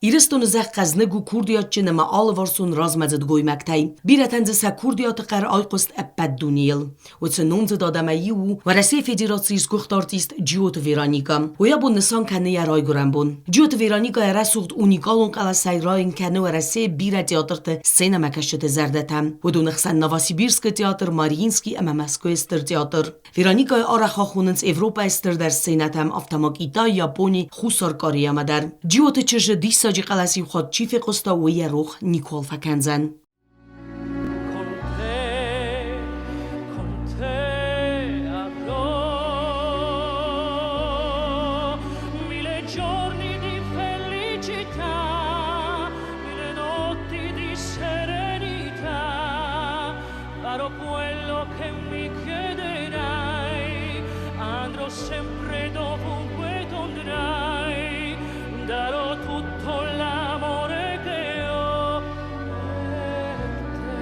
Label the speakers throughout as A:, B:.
A: Iristun zeh qaznego kurdiyat çinema alvarsun razmezet goymaktay. Biretenze sa kurdiyat qar ayqost eped duniyel. و تنونت دادمایی و رسی فدراسیس گفتارتیست جیوت ویرانیکا و یا بون نسان کنه یا رای گرم بون. جیوت ویرانیکا رسوخت اونیکالون قلا سایراین کنه و رسی بیره تیاترت سینما کشت زردتم و دو نخسن نواسیبیرسک تیاتر مارینسکی اما مسکو استر تیاتر. ویرانیکا آرخا خوننس اوروپا استر در سینتم افتماک ایتا یاپونی خوصار کاری آمدر. جیوت چرش دیساجی قلاسی خود چیف قستا و یا روخ نیکول فکنزن.
B: Quello che mi chiederai andrò sempre dovunque tu andrai, darò tutto l'amore che ho per te.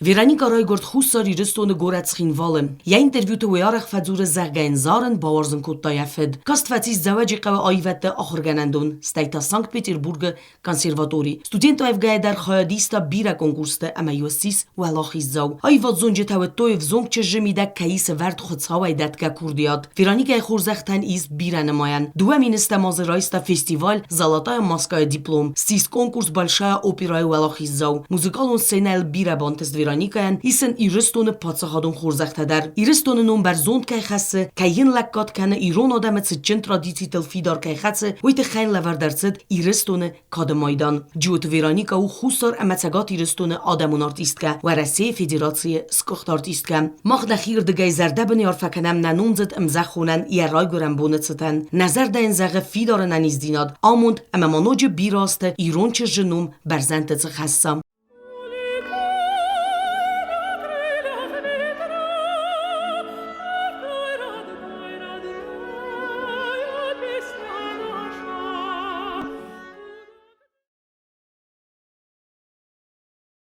A: Veronika Raigort Hussari ristone Goretschin Wallem. Ja interviewte wearach fadzure zergein zaren bawarzen kutayafed. Kast fatis zawaji qawa ayvette achorganandun. Staita Sankt Peterburg Konservatori. Studento evgae dar khayadista bira konkurste ama yusis walachiz zaw. Ayvat zonje tawettoev zonkche jemida kayis verd khotsawa datka kurdiyat. Veronika khurzakhtan is bira namayan. Duaminista mazeraista festival Zalotaya Moskaya diplom. Sis konkurs большая opera walachiz zaw. Muzikalon senel bira bantes Veronikayan isen iristone patsahadon khurzakhta dar. Iristone non ber zond kay khasse kayin lakkat kana iron adamet sitchen traditsi telfidar kay khasse ویت خیلی لوردرسد ایرستونه کاد مایدان جوت ویرانیکا و خوستار امتسگات ایرستونه آدمون آرتیست که و رسی فدراسی سکخت آرتیست که مخد خیر دگای زرده بنیار فکنم ننونزد امزخ خونن یا رای گرم بونت ستن نظر ده انزغ فیدار ننیز دیناد آموند اما منوج بیراسته ایرون چه جنوم برزنت خستم